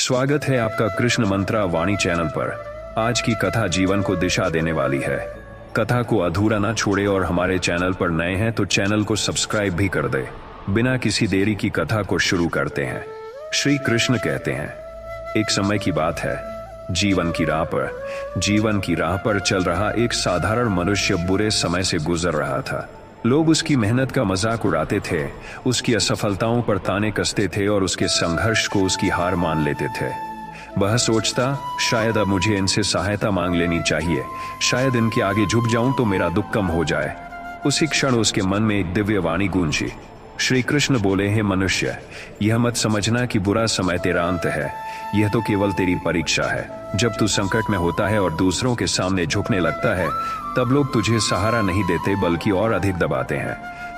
स्वागत है आपका कृष्ण मंत्रा वाणी चैनल पर। आज की कथा जीवन को दिशा देने वाली है। कथा को अधूरा ना छोड़े और हमारे चैनल पर नए हैं तो चैनल को सब्सक्राइब भी कर दे। बिना किसी देरी की कथा को शुरू करते हैं। श्री कृष्ण कहते हैं, एक समय की बात है, जीवन की राह पर चल रहा एक साधारण मनुष्य बुरे समय से गुजर रहा था। लोग उसकी मेहनत का मजाक उड़ाते थे, उसकी असफलताओं पर ताने कसते थे और उसके संघर्ष को उसकी हार मान लेते थे। वह सोचता, शायद अब मुझे इनसे सहायता मांग लेनी चाहिए, शायद इनके आगे झुक जाऊं तो मेरा दुख कम हो जाए। उसी क्षण उसके मन में एक दिव्य वाणी गूंजी। श्री कृष्ण बोले, हे मनुष्य, यह मत समझना कि बुरा समय तेरा अंत है, यह तो केवल तेरी परीक्षा है। जब तू संकट में होता है और दूसरों के सामने झुकने लगता है, तब लोग तुझे सहारा नहीं देते बल्कि और अधिक दबाते हैं।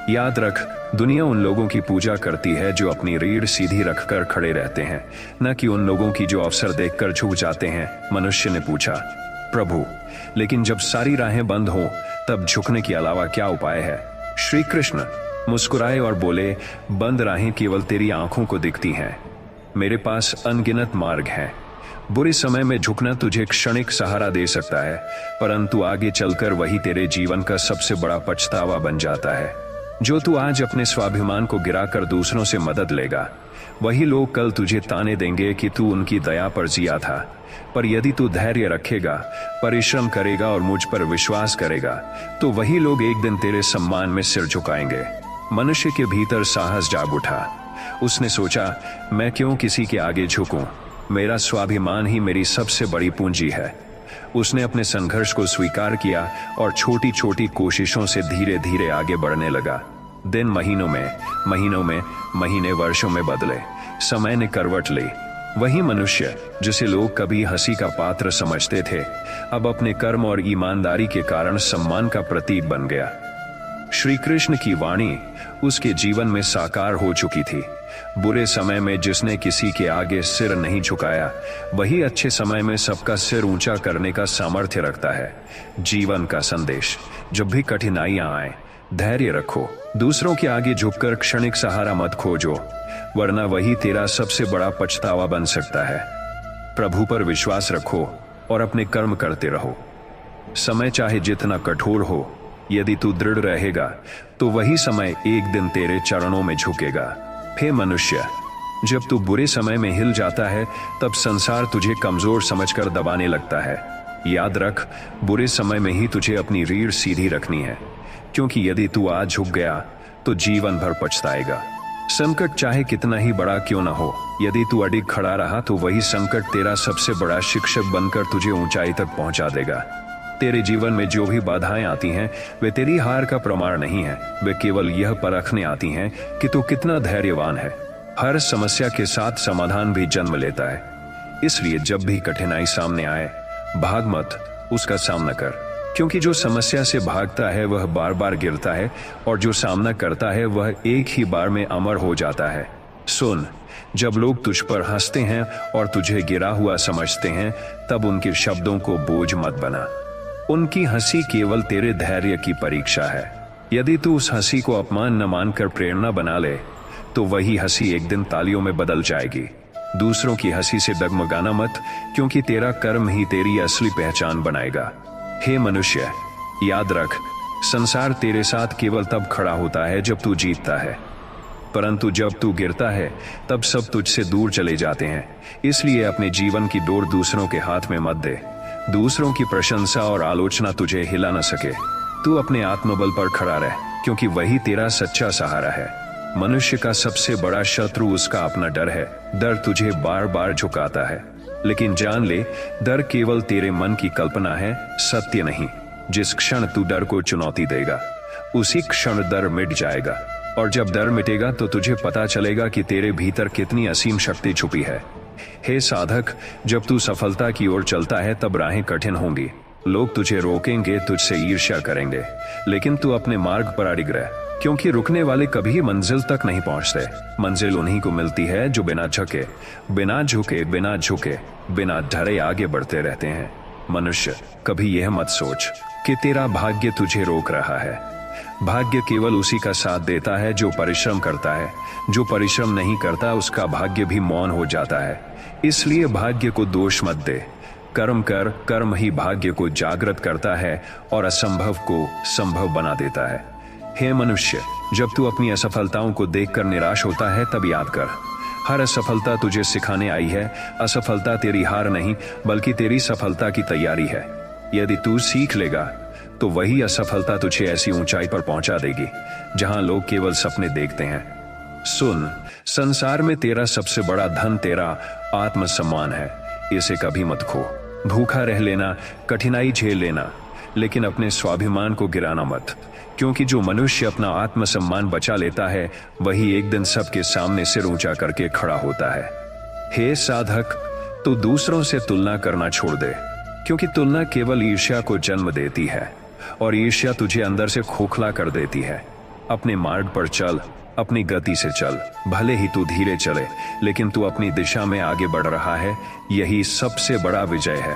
याद रख, दुनिया उन लोगों की पूजा करती है जो अपनी रीढ़ सीधी रखकर खड़े रहते हैं, न कि उन लोगों की जो अवसर देखकर झुक जाते हैं। मनुष्य ने पूछा, प्रभु, लेकिन जब सारी राहें बंद हों तब झुकने के अलावा क्या उपाय है? श्री कृष्ण मुस्कुराए और बोले, बंद राहें केवल तेरी आंखों को दिखती हैं, मेरे पास अनगिनत मार्ग हैं। बुरे समय में झुकना तुझे क्षणिक सहारा दे सकता है, परंतु आगे चलकर वही तेरे जीवन का सबसे बड़ा पछतावा बन जाता है। जो तू आज अपने स्वाभिमान को गिराकर दूसरों से मदद लेगा, वही लोग कल तुझे ताने देंगे कि तू उनकी दया पर जिया था। पर यदि तू धैर्य रखेगा, परिश्रम करेगा और मुझ पर विश्वास करेगा, तो वही लोग एक दिन तेरे सम्मान में सिर झुकाएंगे। मनुष्य के भीतर साहस जाग उठा। उसने सोचा, मैं क्यों किसी के आगे झुकूं? मेरा स्वाभिमान ही मेरी सबसे बड़ी पूंजी है। उसने अपने संघर्ष को स्वीकार किया और छोटी छोटी कोशिशों से धीरे धीरे आगे बढ़ने लगा। दिन महीनों में, महीने वर्षों में बदले। समय ने करवट ली। वही मनुष्य जिसे लोग कभी हंसी का पात्र समझते थे, अब अपने कर्म और ईमानदारी के कारण सम्मान का प्रतीक बन गया। श्री कृष्ण की वाणी उसके जीवन में साकार हो चुकी थी। बुरे समय में जिसने किसी के आगे सिर नहीं झुकाया, वही अच्छे समय में सबका सिर ऊंचा करने का सामर्थ्य रखता है। जीवन का संदेश, जब भी कठिनाइयां आए, धैर्य रखो। दूसरों के आगे झुककर क्षणिक सहारा मत खोजो, वरना वही तेरा सबसे बड़ा पछतावा बन सकता है। प्रभु पर विश्वास रखो और अपने कर्म करते रहो। समय चाहे जितना कठोर हो, यदि तू दृढ़ रहेगा तो वही समय एक दिन तेरे चरणों में झुकेगा। हे मनुष्य, जब तू बुरे समय में हिल जाता है, तब संसार तुझे कमजोर समझकर दबाने लगता है। याद रख, बुरे समय में ही तुझे अपनी रीढ़ सीधी रखनी है, क्योंकि यदि तू आज झुक गया तो जीवन भर पछताएगा। संकट चाहे कितना ही बड़ा क्यों न हो, यदि तू अडिग खड़ा रहा तो वही संकट तेरा सबसे बड़ा शिक्षक बनकर तुझे ऊंचाई तक पहुंचा देगा। तेरे जीवन में जो भी बाधाएं आती हैं, वे तेरी हार का प्रमाण नहीं है, वे केवल यह परखने आती हैं कि तू कितना धैर्यवान है। हर समस्या के साथ समाधान भी जन्म लेता है। इसलिए जब भी कठिनाई सामने आए, भाग मत, उसका सामना कर, क्योंकि जो समस्या से भागता है वह बार बार गिरता है, और जो सामना करता है वह एक ही बार में अमर हो जाता है। सुन, जब लोग तुझ पर हंसते हैं और तुझे गिरा हुआ समझते हैं, तब उनके शब्दों को बोझ मत बना। उनकी हंसी केवल तेरे धैर्य की परीक्षा है। यदि तू उस हंसी को अपमान न मानकर प्रेरणा बना ले, तो वही हंसी एक दिन तालियों में बदल जाएगी। दूसरों की हंसी से डगमगाना मत, क्योंकि तेरा कर्म ही तेरी असली पहचान बनाएगा। हे मनुष्य, याद रख, संसार तेरे साथ केवल तब खड़ा होता है जब तू जीतता है, परंतु जब तू गिरता है तब सब तुझसे दूर चले जाते हैं। इसलिए अपने जीवन की डोर दूसरों के हाथ में मत दे। दूसरों की प्रशंसा और आलोचना तुझे हिला न सके। तू अपने आत्मबल पर खड़ा रह, क्योंकि वही तेरा सच्चा सहारा है। मनुष्य का सबसे बड़ा शत्रु उसका अपना डर है। डर तुझे बार बार झुकाता है, लेकिन जान ले, डर केवल तेरे मन की कल्पना है, सत्य नहीं। जिस क्षण तू डर को चुनौती देगा, उसी क्षण डर मिट जाएगा, और जब डर मिटेगा तो तुझे पता चलेगा कि तेरे भीतर कितनी असीम शक्ति छुपी है। हे साधक, जब तू सफलता की ओर चलता है तब राहें कठिन होंगी। लोग तुझे रोकेंगे, तुझसे ईर्ष्या करेंगे, लेकिन तू अपने मार्ग पर अडिग रह, क्योंकि रुकने वाले कभी मंजिल तक नहीं पहुंचते। मंजिल उन्हीं को मिलती है जो बिना झुके, बिना डरे आगे बढ़ते रहते हैं। मनुष्य, कभी यह मत सोच कि तेरा भाग्य तुझे रोक रहा है। भाग्य केवल उसी का साथ देता है जो परिश्रम करता है। जो परिश्रम नहीं करता उसका भाग्य भी मौन हो जाता है। इसलिए भाग्य को दोष मत दे। कर्म कर, कर्म ही भाग्य को जागृत करता है और असंभव को संभव बना देता है। हे मनुष्य, जब तू अपनी असफलताओं को देखकर निराश होता है तब याद कर, हर असफलता तुझे सिखाने आई है। असफलता तेरी हार नहीं बल्कि तेरी सफलता की तैयारी है। यदि तू सीख लेगा तो वही असफलता तुझे ऐसी ऊंचाई पर पहुंचा देगी जहां लोग केवल सपने देखते हैं। सुन, संसार में तेरा सबसे बड़ा धन तेरा आत्मसम्मान है। इसे कभी मत खो। भूखा रह लेना, कठिनाई झेल लेना, लेकिन अपने स्वाभिमान को गिराना मत, क्योंकि जो मनुष्य अपना आत्मसम्मान बचा लेता है वही एक दिन सबके सामने सिर ऊंचा करके खड़ा होता है। हे साधक, तू दूसरों से तुलना करना छोड़ दे, क्योंकि तुलना केवल ईर्ष्या को जन्म देती है और ईर्ष्या तुझे अंदर से खोखला कर देती है। अपने मार्ग पर चल, अपनी गति से चल। भले ही तू धीरे चले, लेकिन तू अपनी दिशा में आगे बढ़ रहा है। यही सबसे बड़ा विजय है।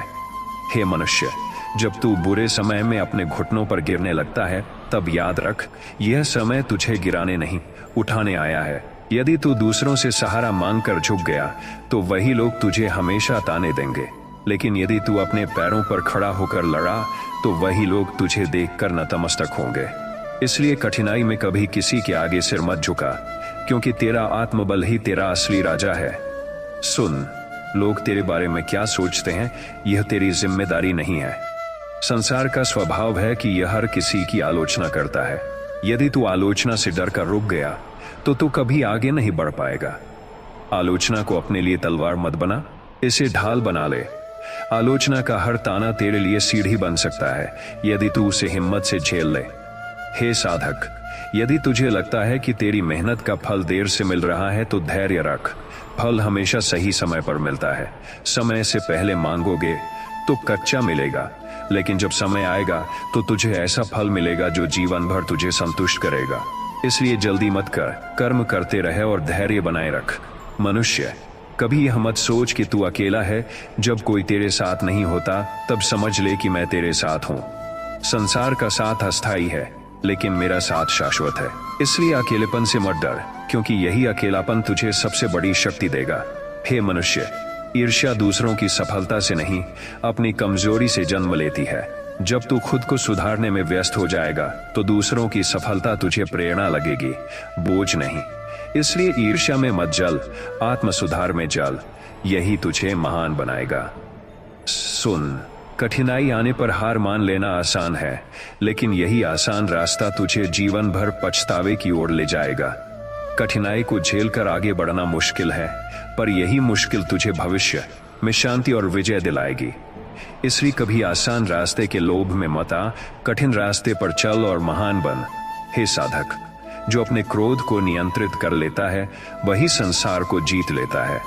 हे मनुष्य, जब तू बुरे समय में अपने घुटनों पर गिरने लगता है तब याद रख, यह समय तुझे गिराने नहीं, उठाने आया है। यदि तू दूसरों से सहारा मांगकर झुक गया तो वही लोग तुझे हमेशा ताने देंगे, लेकिन यदि तू अपने पैरों पर खड़ा होकर लड़ा तो वही लोग तुझे देखकर नतमस्तक होंगे। इसलिए कठिनाई में कभी किसी के आगे सिर मत झुका, क्योंकि तेरा आत्मबल ही तेरा असली राजा है। सुन, लोग तेरे बारे में क्या सोचते हैं यह तेरी जिम्मेदारी नहीं है। संसार का स्वभाव है कि यह हर किसी की आलोचना करता है। यदि तू आलोचना से डर कर रुक गया तो तू कभी आगे नहीं बढ़ पाएगा। आलोचना को अपने लिए तलवार मत बना, इसे ढाल बना ले। आलोचना का हर ताना तेरे लिए सीढ़ी बन सकता है यदि तू उसे हिम्मत से झेल ले। हे साधक, यदि तुझे लगता है कि तेरी मेहनत का फल देर से मिल रहा है तो धैर्य रख। फल हमेशा सही समय पर मिलता है। समय से पहले मांगोगे तो कच्चा मिलेगा, लेकिन जब समय आएगा तो तुझे ऐसा फल मिलेगा जो जीवन भर तुझे संतुष्ट करेगा। इसलिए जल्दी मत कर, कर्म करते रहे और धैर्य बनाए रख। मनुष्य, कभी यह मत सोच कि तू अकेला है। जब कोई तेरे साथ नहीं होता तब समझ ले कि मैं तेरे साथ हूं। संसार का साथ अस्थायी है, लेकिन मेरा साथ शाश्वत है। इसलिए अकेलेपन से मत डर, क्योंकि यही अकेलापन तुझे सबसे बड़ी शक्ति देगा। हे मनुष्य, ईर्ष्या दूसरों की सफलता से नहीं, अपनी कमजोरी से जन्म लेती है। जब तू खुद को सुधारने में व्यस्त हो जाएगा तो दूसरों की सफलता तुझे प्रेरणा लगेगी, बोझ नहीं। इसलिए ईर्ष्या में मत जल, आत्म सुधार में जल। यही तुझे महान बनाएगा। सुन, कठिनाई आने पर हार मान लेना आसान है, लेकिन यही आसान रास्ता तुझे जीवन भर पछतावे की ओर ले जाएगा। कठिनाई को झेलकर आगे बढ़ना मुश्किल है, पर यही मुश्किल तुझे भविष्य में शांति और विजय दिलाएगी। इसलिए कभी आसान रास्ते के लोभ में मत आ, कठिन रास्ते पर चल और महान बन। हे साधक, जो अपने क्रोध को नियंत्रित कर लेता है वही संसार को जीत लेता है।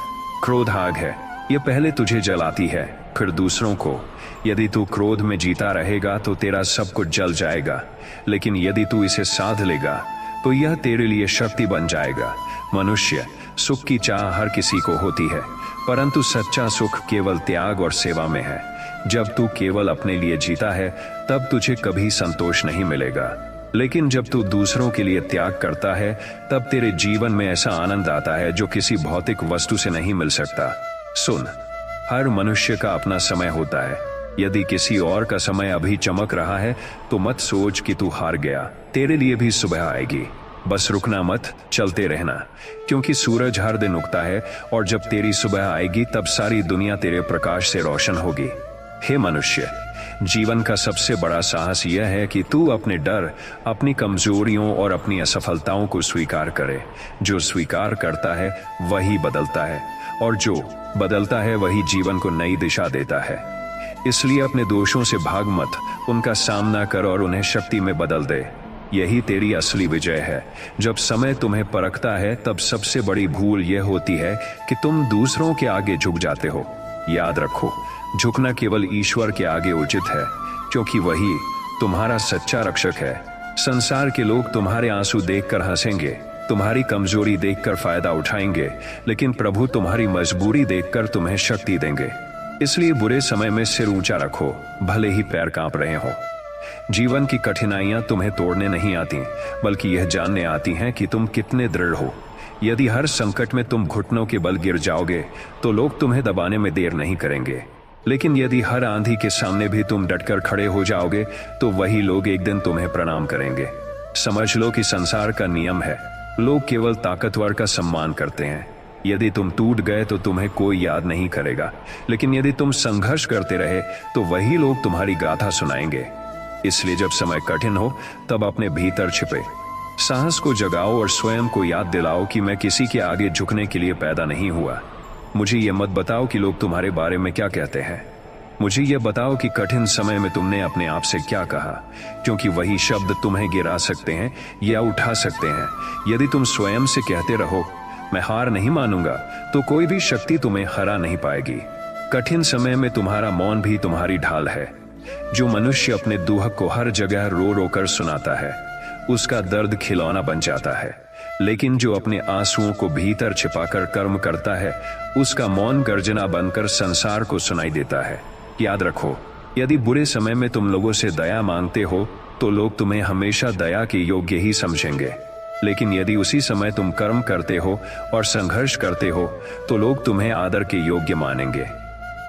क्रोध आग है, यह पहले तुझे जलाती है, फिर दूसरों को। यदि तू क्रोध में जीता रहेगा तो तेरा सब कुछ जल जाएगा, लेकिन यदि तू इसे साध लेगा तो यह तेरे लिए शक्ति बन जाएगा। मनुष्य, सुख की चाह हर किसी को होती है, परंतु सच्चा सुख केवल त्याग और सेवा में है। जब तू केवल अपने लिए जीता है तब तुझे कभी संतोष नहीं मिलेगा, लेकिन जब तू दूसरों के लिए त्याग करता है तब तेरे जीवन में ऐसा आनंद आता है जो किसी भौतिक वस्तु से नहीं मिल सकता। सुन, हर मनुष्य का अपना समय होता है। यदि किसी और का समय अभी चमक रहा है तो मत सोच कि तू हार गया, तेरे लिए भी सुबह आएगी। बस रुकना मत, चलते रहना, क्योंकि सूरज हर दिन उगता है और जब तेरी सुबह आएगी तब सारी दुनिया तेरे प्रकाश से रोशन होगी। हे मनुष्य, जीवन का सबसे बड़ा साहस यह है कि तू अपने डर, अपनी कमजोरियों और अपनी असफलताओं को स्वीकार करे। जो स्वीकार करता है वही बदलता है, और जो बदलता है वही जीवन को नई दिशा देता है। इसलिए अपने दोषों से भाग मत, उनका सामना कर और उन्हें शक्ति में बदल दे। यही तेरी असली विजय है। जब समय तुम्हें परखता है तब सबसे बड़ी भूल यह होती है कि तुम दूसरों के आगे झुक जाते हो। याद रखो, झुकना केवल ईश्वर के आगे उचित है, क्योंकि वही तुम्हारा सच्चा रक्षक है। संसार के लोग तुम्हारे आंसू देखकर हंसेंगे, तुम्हारी कमजोरी देखकर फायदा उठाएंगे, लेकिन प्रभु तुम्हारी मजबूरी देखकर तुम्हें शक्ति देंगे। इसलिए बुरे समय में सिर ऊंचा रखो, भले ही पैर कांप रहे हो। जीवन की कठिनाइयां तुम्हें तोड़ने नहीं आती, बल्कि यह जानने आती हैं कि तुम कितने दृढ़ हो। यदि हर संकट में तुम घुटनों के बल गिर जाओगे तो लोग तुम्हें दबाने में देर नहीं करेंगे। लेकिन यदि हर आंधी के सामने भी तुम डटकर खड़े हो जाओगे तो वही लोग एक दिन तुम्हें प्रणाम करेंगे। समझ लो कि संसार का नियम है, लोग केवल ताकतवर का सम्मान करते हैं। यदि तुम टूट गए तो तुम्हें कोई याद नहीं करेगा, लेकिन यदि तुम संघर्ष करते रहे तो वही लोग तुम्हारी गाथा सुनाएंगे। इसलिए जब समय कठिन हो तब अपने भीतर छिपे साहस को जगाओ और स्वयं को याद दिलाओ कि मैं किसी के आगे झुकने के लिए पैदा नहीं हुआ। मुझे ये मत बताओ कि लोग तुम्हारे बारे में क्या कहते हैं। मुझे ये बताओ कि कठिन समय में तुमने अपने आप से क्या कहा, क्योंकि वही शब्द तुम्हें गिरा सकते हैं या उठा सकते हैं। यदि तुम स्वयं से कहते रहो मैं हार नहीं मानूंगा, तो कोई भी शक्ति तुम्हें हरा नहीं पाएगी। कठिन समय में तुम्हारा मौन भी तुम्हारी ढाल है। जो मनुष्य अपने दुख को हर जगह रो रो कर सुनाता है उसका दर्द खिलौना बन जाता है, लेकिन जो अपने आंसुओं को भीतर छिपाकर कर्म करता है उसका मौन गर्जना बनकर संसार को सुनाई देता है। याद रखो, यदि बुरे समय में तुम लोगों से दया मांगते हो तो लोग तुम्हें हमेशा दया के योग्य ही समझेंगे, लेकिन यदि उसी समय तुम कर्म करते हो और संघर्ष करते हो तो लोग तुम्हें आदर के योग्य मानेंगे।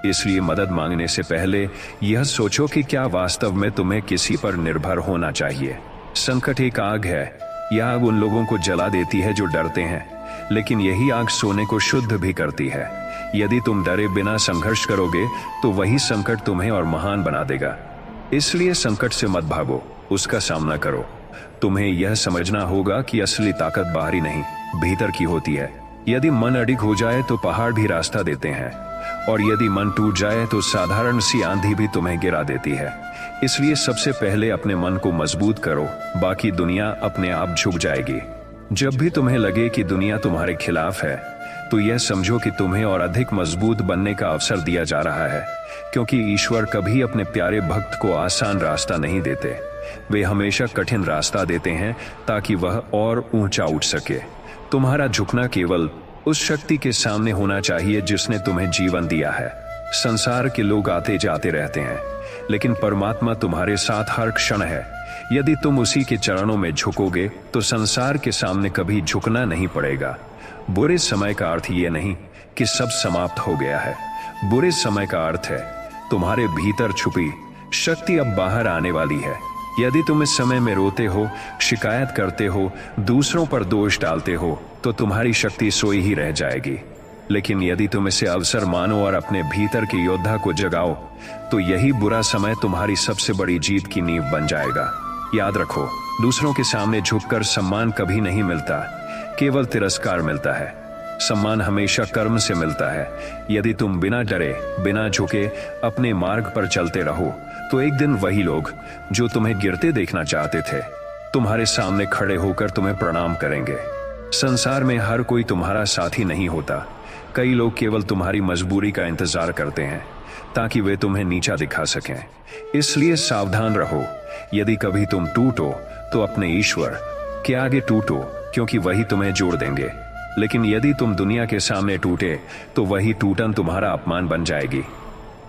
इसलिए मदद मांगने से पहले यह सोचो कि क्या वास्तव में तुम्हें किसी पर निर्भर होना चाहिए। संकट एक आग है, यह आग उन लोगों को जला देती है जो डरते हैं, लेकिन यही आग सोने को शुद्ध भी करती है। यदि तुम डरे बिना संघर्ष करोगे तो वही संकट तुम्हें और महान बना देगा। इसलिए संकट से मत भागो, उसका सामना करो। तुम्हें यह समझना होगा कि असली ताकत बाहरी नहीं भीतर की होती है। यदि मन अडिग हो जाए तो पहाड़ भी रास्ता देते हैं, और यदि मन टूट जाए तो साधारण सी आंधी भी तुम्हें गिरा देती है। इसलिए सबसे पहले अपने मन को मजबूत करो, बाकी दुनिया अपने आप झुक जाएगी। जब भी तुम्हें लगे कि दुनिया तुम्हारे खिलाफ है तो यह समझो कि तुम्हें और अधिक मजबूत बनने का अवसर दिया जा रहा है, क्योंकि ईश्वर कभी अपने प्यारे भक्त को आसान रास्ता नहीं देते। वे हमेशा कठिन रास्ता देते हैं ताकि वह और ऊंचा उठ सके। तुम्हारा झुकना केवल उस शक्ति के सामने होना चाहिए जिसने तुम्हें जीवन दिया है। संसार के लोग आते जाते रहते हैं, लेकिन परमात्मा तुम्हारे साथ हर क्षण है। यदि तुम उसी के चरणों में झुकोगे तो संसार के सामने कभी झुकना नहीं पड़ेगा। बुरे समय का अर्थ ये नहीं कि सब समाप्त हो गया है। बुरे समय का अर्थ है तुम्हारे भीतर छुपी शक्ति अब बाहर आने वाली है। यदि तुम इस समय में रोते हो, शिकायत करते हो, दूसरों पर दोष डालते हो तो तुम्हारी शक्ति सोई ही रह जाएगी। लेकिन यदि तुम इसे अवसर मानो और अपने भीतर के योद्धा को जगाओ तो यही बुरा समय तुम्हारी सबसे बड़ी जीत की नींव बन जाएगा। याद रखो, दूसरों के सामने झुककर सम्मान कभी नहीं मिलता, केवल तिरस्कार मिलता है। सम्मान हमेशा कर्म से मिलता है। यदि तुम बिना डरे, बिना झुके अपने मार्ग पर चलते रहो तो एक दिन वही लोग जो तुम्हें गिरते देखना चाहते थे तुम्हारे सामने खड़े होकर तुम्हें प्रणाम करेंगे। संसार में हर कोई तुम्हारा साथी नहीं होता। कई लोग केवल तुम्हारी मजबूरी का इंतजार करते हैं ताकि वे तुम्हें नीचा दिखा सकें। इसलिए सावधान रहो। यदि कभी तुम टूटो तो अपने ईश्वर के आगे टूटो, क्योंकि वही तुम्हें जोड़ देंगे। लेकिन यदि तुम दुनिया के सामने टूटे तो वही टूटन तुम्हारा अपमान बन जाएगी।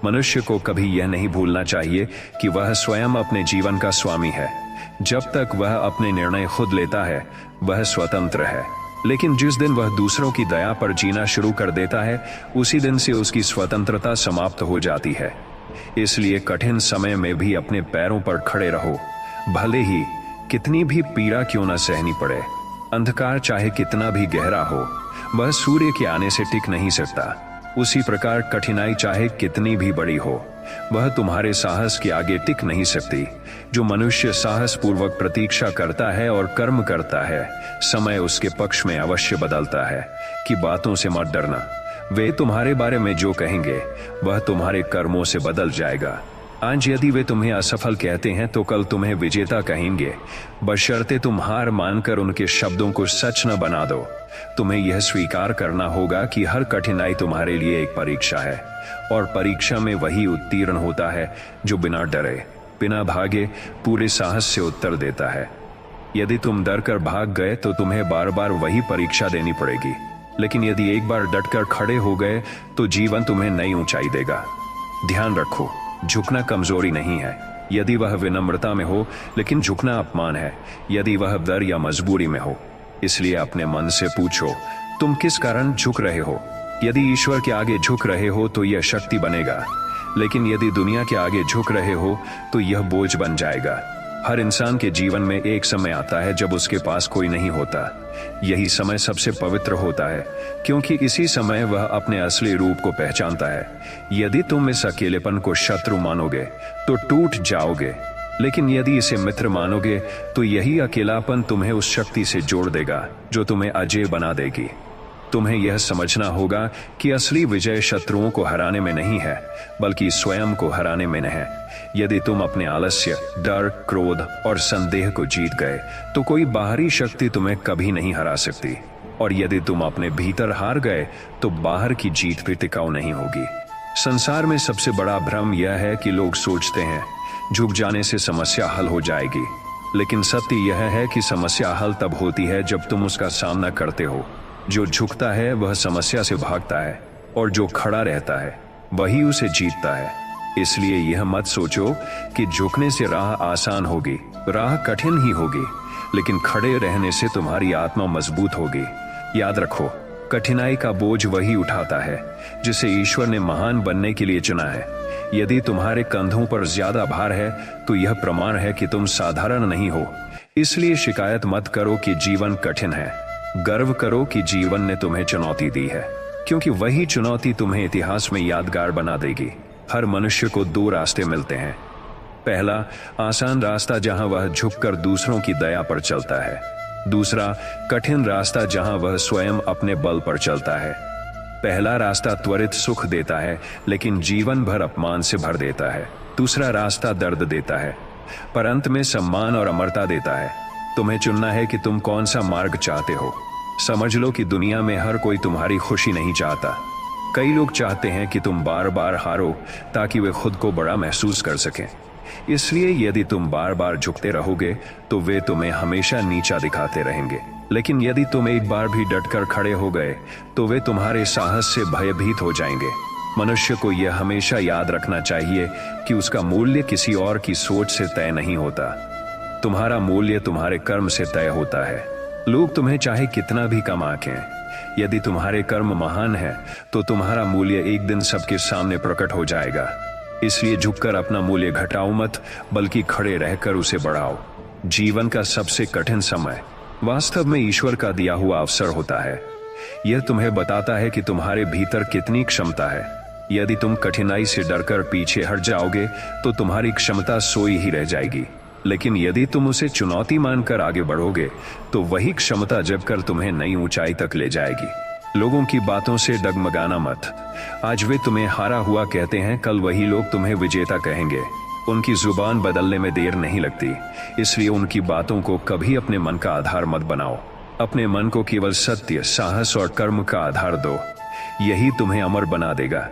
मनुष्य को कभी यह नहीं भूलना चाहिए कि वह स्वयं अपने जीवन का स्वामी है। जब तक वह अपने निर्णय खुद लेता है वह स्वतंत्र है, लेकिन जिस दिन वह दूसरों की दया पर जीना शुरू कर देता है उसी दिन से उसकी स्वतंत्रता समाप्त हो जाती है। इसलिए कठिन समय में भी अपने पैरों पर खड़े रहो, भले ही कितनी भी पीड़ा क्यों न सहनी पड़े। अंधकार चाहे कितना भी गहरा हो वह सूर्य के आने से टिक नहीं सकता। उसी प्रकार कठिनाई चाहे कितनी भी बड़ी हो वह तुम्हारे साहस के आगे टिक नहीं सकती। जो मनुष्य साहस पूर्वक प्रतीक्षा करता है और कर्म करता है, समय उसके पक्ष में अवश्य बदलता है। कि बातों से मत डरना, वे तुम्हारे बारे में जो कहेंगे वह तुम्हारे कर्मों से बदल जाएगा। आज यदि वे तुम्हें असफल कहते हैं तो कल तुम्हें विजेता कहेंगे, बशर्ते तुम हार मानकर उनके शब्दों को सच न बना दो। तुम्हें यह स्वीकार करना होगा कि हर कठिनाई तुम्हारे लिए एक परीक्षा है, और परीक्षा में वही उत्तीर्ण होता है जो बिना डरे, बिना भागे, पूरे साहस से उत्तर देता है। यदि तुम डर कर भाग गए तो तुम्हें बार बार वही परीक्षा देनी पड़ेगी, लेकिन यदि एक बार डटकर खड़े हो गए तो जीवन तुम्हें नई ऊंचाई देगा। ध्यान रखो, झुकना कमजोरी नहीं है यदि वह विनम्रता में हो, लेकिन झुकना अपमान है यदि वह डर या मजबूरी में हो। इसलिए अपने मन से पूछो, तुम किस कारण झुक रहे हो? यदि ईश्वर के आगे झुक रहे हो तो यह शक्ति बनेगा, लेकिन यदि दुनिया के आगे झुक रहे हो तो यह बोझ बन जाएगा। हर इंसान के जीवन में एक समय आता है जब उसके पास कोई नहीं होता। यही समय सबसे पवित्र होता है, क्योंकि इसी समय वह अपने असली रूप को पहचानता है। यदि तुम इस अकेलेपन को शत्रु मानोगे तो टूट जाओगे, लेकिन यदि इसे मित्र मानोगे तो यही अकेलापन तुम्हें उस शक्ति से जोड़ देगा जो तुम्हें अजेय बना देगी। तुम्हें यह समझना होगा कि असली विजय शत्रुओं को हराने में नहीं है, बल्कि स्वयं को हराने में है। यदि तुम अपने आलस्य, डर, क्रोध और संदेह को जीत गए तो कोई बाहरी शक्ति तुम्हें कभी नहीं हरा सकती। और यदि तुम अपने भीतर हार गए तो बाहर की जीत भी टिकाऊ नहीं होगी। संसार में सबसे बड़ा भ्रम यह है कि लोग सोचते हैं झुक जाने से समस्या हल हो जाएगी, लेकिन सत्य यह है कि समस्या हल तब होती है जब तुम उसका सामना करते हो। जो झुकता है वह समस्या से भागता है, और जो खड़ा रहता है वही उसे जीतता है। इसलिए यह मत सोचो कि झुकने से राह आसान होगी। राह कठिन ही होगी, लेकिन खड़े रहने से तुम्हारी आत्मा मजबूत होगी। याद रखो, कठिनाई का बोझ वही उठाता है जिसे ईश्वर ने महान बनने के लिए चुना है। यदि तुम्हारे कंधों पर ज्यादा भार है तो यह प्रमाण है कि तुम साधारण नहीं हो। इसलिए शिकायत मत करो कि जीवन कठिन है। गर्व करो कि जीवन ने तुम्हें चुनौती दी है, क्योंकि वही चुनौती तुम्हें इतिहास में यादगार बना देगी। हर मनुष्य को दो रास्ते मिलते हैं। पहला, आसान रास्ता जहां वह झुककर दूसरों की दया पर चलता है। दूसरा, कठिन रास्ता जहां वह स्वयं अपने बल पर चलता है। पहला रास्ता त्वरित सुख देता है, लेकिन जीवन भर अपमान से भर देता है। दूसरा रास्ता दर्द देता है, पर अंत में सम्मान और अमरता देता है। तुम्हें चुनना है कि तुम कौन सा मार्ग चाहते हो। समझ लो कि दुनिया में हर कोई तुम्हारी खुशी नहीं चाहता। कई लोग चाहते हैं कि तुम बार बार हारो ताकि वे खुद को बड़ा महसूस कर सकें। इसलिए यदि तुम बार बार झुकते रहोगे तो वे तुम्हें हमेशा नीचा दिखाते रहेंगे, लेकिन यदि तुम एक बार भी डटकर खड़े हो गए तो वे तुम्हारे साहस से भयभीत हो जाएंगे। मनुष्य को यह हमेशा याद रखना चाहिए कि उसका मूल्य किसी और की सोच से तय नहीं होता। तुम्हारा मूल्य तुम्हारे कर्म से तय होता है। लोग तुम्हें चाहे कितना भी कम आंकें, यदि तुम्हारे कर्म महान हैं तो तुम्हारा मूल्य एक दिन सबके सामने प्रकट हो जाएगा। इसलिए झुककर अपना मूल्य घटाओ मत, बल्कि खड़े रहकर उसे बढ़ाओ। जीवन का सबसे कठिन समय वास्तव में ईश्वर का दिया हुआ अवसर होता है। यह तुम्हें बताता है कि तुम्हारे भीतर कितनी क्षमता है। यदि तुम कठिनाई से डरकर पीछे हट जाओगे तो तुम्हारी क्षमता सोई ही रह जाएगी, लेकिन यदि तुम उसे चुनौती मानकर आगे बढ़ोगे तो वही क्षमता जगकर तुम्हें नई ऊंचाई तक ले जाएगी। लोगों की बातों से डगमगाना मत। आज वे तुम्हें हारा हुआ कहते हैं, कल वही लोग तुम्हें विजेता कहेंगे। उनकी जुबान बदलने में देर नहीं लगती, इसलिए उनकी बातों को कभी अपने मन का आधार मत बनाओ। अपने मन को केवल सत्य, साहस और कर्म का आधार दो। यही तुम्हें अमर बना देगा।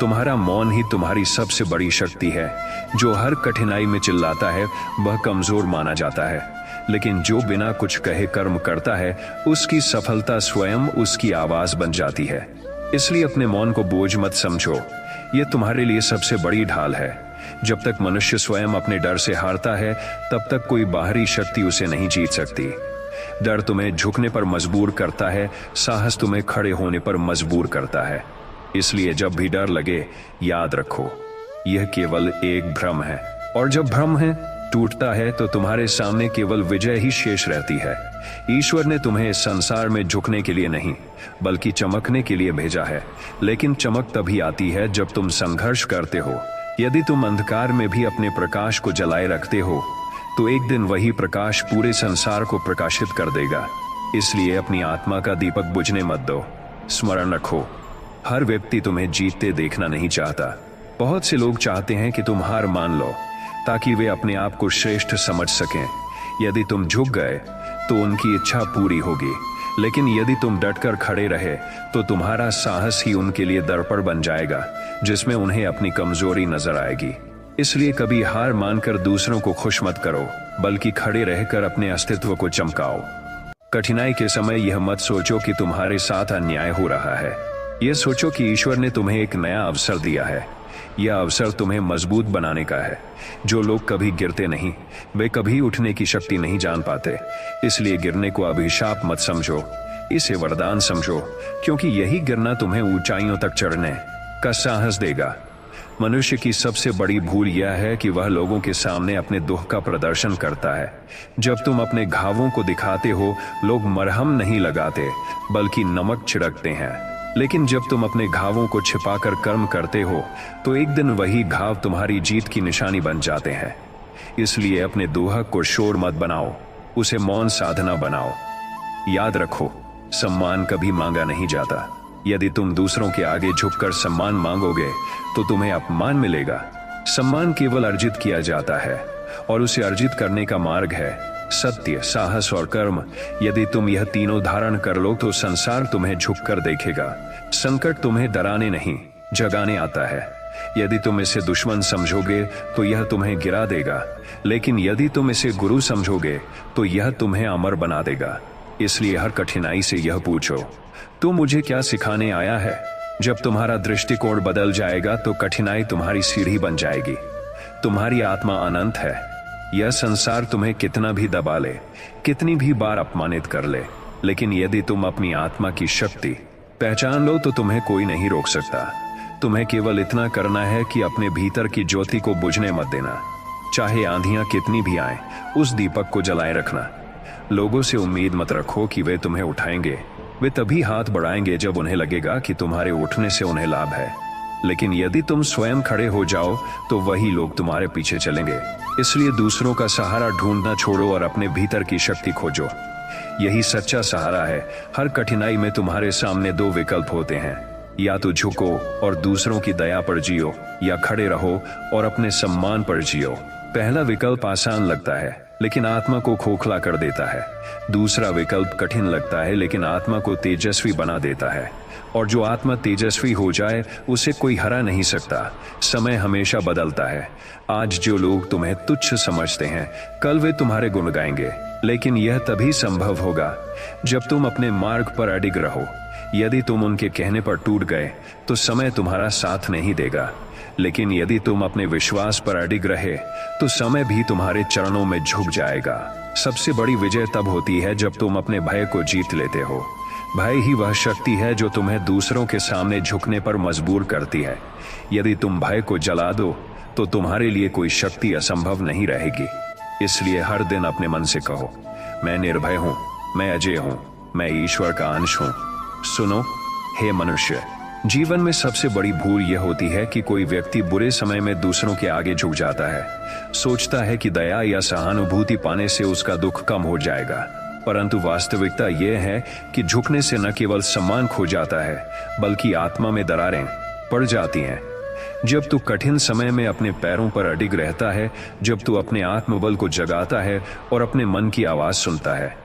तुम्हारा मौन ही तुम्हारी सबसे बड़ी शक्ति है। जो हर कठिनाई में चिल्लाता है वह कमजोर माना जाता है, लेकिन जो बिना कुछ कहे कर्म करता है उसकी सफलता स्वयं उसकी आवाज बन जाती है। इसलिए अपने मौन को बोझ मत समझो, यह तुम्हारे लिए सबसे बड़ी ढाल है। जब तक मनुष्य स्वयं अपने डर से हारता है तब तक कोई बाहरी शक्ति उसे नहीं जीत सकती। डर तुम्हें झुकने पर मजबूर करता है, साहस तुम्हें खड़े होने पर मजबूर करता है। इसलिए जब भी डर लगे याद रखो, यह केवल एक भ्रम है, और जब भ्रम है टूटता है तो तुम्हारे सामने केवल विजय ही शेष रहती है। ईश्वर ने तुम्हें इस संसार में झुकने के लिए नहीं बल्कि चमकने के लिए भेजा है, लेकिन चमक तभी आती है जब तुम संघर्ष करते हो। यदि तुम अंधकार में भी अपने प्रकाश को जलाए रखते हो तो एक दिन वही प्रकाश पूरे संसार को प्रकाशित कर देगा। इसलिए अपनी आत्मा का दीपक बुझने मत दो। स्मरण रखो, हर व्यक्ति तुम्हें जीतते देखना नहीं चाहता। बहुत से लोग चाहते हैं कि तुम हार मान लो ताकि वे अपने आप को श्रेष्ठ समझ सकें। यदि तुम झुक गए तो उनकी इच्छा पूरी होगी, लेकिन यदि तुम डटकर खड़े रहे तो तुम्हारा साहस ही उनके लिए दर्पण बन जाएगा जिसमें उन्हें अपनी कमजोरी नजर आएगी। इसलिए कभी हार मानकर दूसरों को खुश मत करो, बल्कि खड़े रहकर अपने अस्तित्व को चमकाओ। कठिनाई के समय यह मत सोचो कि तुम्हारे साथ अन्याय हो रहा है। यह सोचो कि ईश्वर ने तुम्हें एक नया अवसर दिया है। यह अवसर तुम्हें मजबूत बनाने का है। जो लोग कभी गिरते नहीं, वे कभी उठने की शक्ति नहीं जान पाते। इसलिए गिरने को अभिशाप मत समझो, इसे वरदान समझो, क्योंकि यही गिरना तुम्हें ऊंचाइयों तक चढ़ने का साहस देगा। मनुष्य की सबसे बड़ी भूल यह है कि वह लोगों के सामने अपने दुख का प्रदर्शन करता है। जब तुम अपने घावों को दिखाते हो, लोग मरहम नहीं लगाते बल्कि नमक छिड़कते हैं। लेकिन जब तुम अपने घावों को छिपाकर कर्म करते हो, तो एक दिन वही घाव तुम्हारी जीत की निशानी बन जाते हैं। इसलिए अपने दुहक को शोर मत बनाओ, उसे मौन साधना बनाओ। याद रखो, सम्मान कभी मांगा नहीं जाता। यदि तुम दूसरों के आगे झुककर सम्मान मांगोगे तो तुम्हें अपमान मिलेगा। सम्मान केवल अर्जित किया जाता है, और उसे अर्जित करने का मार्ग है सत्य, साहस और कर्म। यदि तुम यह तीनों धारण कर लो तो संसार तुम्हें झुककर देखेगा। संकट तुम्हें डराने नहीं, जगाने आता है। यदि तुम इसे दुश्मन समझोगे तो यह तुम्हें गिरा देगा, लेकिन यदि तुम इसे गुरु समझोगे तो यह तुम्हें अमर बना देगा। इसलिए हर कठिनाई से यह पूछो, तू मुझे क्या सिखाने आया है? जब तुम्हारा दृष्टिकोण बदल जाएगा तो कठिनाई तुम्हारी सीढ़ी बन जाएगी। तुम्हारी आत्मा अनंत है। यह संसार तुम्हें कितना भी दबा ले, कितनी भी बार अपमानित कर ले, लेकिन यदि तुम अपनी आत्मा की शक्ति पहचान लो तो तुम्हें कोई नहीं रोक सकता। तुम्हें केवल इतना करना है कि अपने भीतर की ज्योति को बुझने मत देना। चाहे आंधियां कितनी भी आए, उस दीपक को जलाए रखना। लोगों से उम्मीद मत रखो कि वे तुम्हें उठाएंगे। वे तभी हाथ बढ़ाएंगे जब उन्हें लगेगा कि तुम्हारे उठने से उन्हें लाभ है। लेकिन यदि तुम स्वयं खड़े हो जाओ तो वही लोग तुम्हारे पीछे चलेंगे। इसलिए दूसरों का सहारा ढूंढना छोड़ो और अपने भीतर की शक्ति खोजो। यही सच्चा सहारा है। हर कठिनाई में तुम्हारे सामने दो विकल्प होते हैं, या तो झुको और दूसरों की दया पर जियो, या खड़े रहो और अपने सम्मान पर जियो। पहला विकल्प आसान लगता है लेकिन आत्मा को खोखला कर देता है। दूसरा विकल्प कठिन लगता है लेकिन आत्मा को तेजस्वी बना देता है। और जो आत्मा तेजस्वी हो जाए उसे कोई हरा नहीं सकता। समय हमेशा बदलता है। आज जो लोग तुम्हें तुच्छ समझते हैं, कल वे तुम्हारे गुण गाएंगे। लेकिन यह तभी संभव होगा जब तुम अपने मार्ग पर अडिग रहो। यदि तुम उनके कहने पर टूट गए तो समय तुम्हारा साथ नहीं देगा, लेकिन यदि तुम अपने विश्वास पर अडिग रहे तो समय भी तुम्हारे चरणों में झुक जाएगा। सबसे बड़ी विजय तब होती है जब तुम अपने भय को जीत लेते हो। भय ही वह शक्ति है जो तुम्हें दूसरों के सामने झुकने पर मजबूर करती है। यदि तुम भय को जला दो तो तुम्हारे लिए कोई शक्ति असंभव नहीं रहेगी। इसलिए हर दिन अपने मन से कहो, मैं निर्भय हूं, मैं अजय हूं, मैं ईश्वर का अंश हूं। सुनो हे मनुष्य, जीवन में सबसे बड़ी भूल यह होती है कि कोई व्यक्ति बुरे समय में दूसरों के आगे झुक जाता है। सोचता है कि दया या सहानुभूति पाने से उसका दुख कम हो जाएगा, परंतु वास्तविकता यह है कि झुकने से न केवल सम्मान खो जाता है बल्कि आत्मा में दरारें पड़ जाती हैं। जब तू कठिन समय में अपने पैरों पर अडिग रहता है, जब तू अपने आत्मबल को जगाता है और अपने मन की आवाज सुनता है,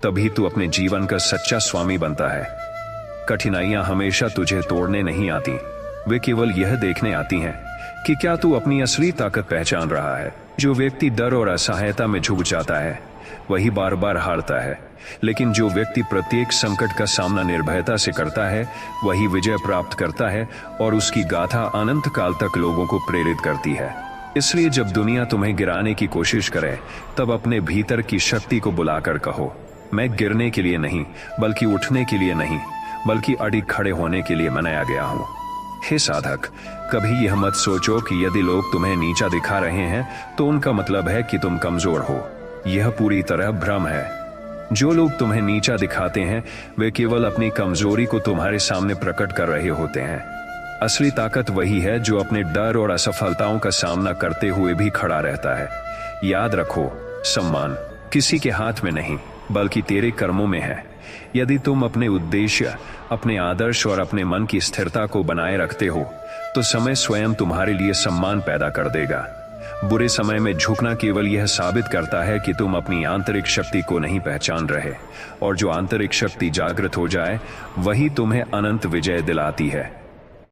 तभी तू अपने जीवन का सच्चा स्वामी बनता है। कठिनाइयां हमेशा तुझे तोड़ने नहीं आती, वे केवल यह देखने आती हैं कि क्या तू अपनी असली ताकत पहचान रहा है। जो व्यक्ति डर और असहायता में झुक जाता है वही बार बार हारता है, लेकिन जो व्यक्ति प्रत्येक संकट का सामना निर्भयता से करता है वही विजय प्राप्त करता है, और उसकी गाथा अनंत काल तक लोगों को प्रेरित करती है। इसलिए जब दुनिया तुम्हें गिराने की कोशिश करे तब अपने भीतर की शक्ति को बुलाकर कहो, मैं गिरने के लिए नहीं बल्कि उठने के लिए नहीं बल्कि अडिग खड़े होने के लिए बनाया गया हूं। हे साधक, कभी यह मत सोचो कि यदि लोग तुम्हें नीचा दिखा रहे हैं तो उनका मतलब है कि तुम कमजोर हो। यह पूरी तरह भ्रम है। जो लोग तुम्हें नीचा दिखाते हैं वे केवल अपनी कमजोरी को तुम्हारे सामने प्रकट कर रहे होते हैं। असली ताकत वही है जो अपने डर और असफलताओं का सामना करते हुए भी खड़ा रहता है। याद रखो, सम्मान किसी के हाथ में नहीं बल्कि तेरे कर्मों में है। यदि तुम अपने उद्देश्य, अपने आदर्श और अपने मन की स्थिरता को बनाए रखते हो तो समय स्वयं तुम्हारे लिए सम्मान पैदा कर देगा। बुरे समय में झुकना केवल यह साबित करता है कि तुम अपनी आंतरिक शक्ति को नहीं पहचान रहे, और जो आंतरिक शक्ति जागृत हो जाए वही तुम्हें अनंत विजय दिलाती है।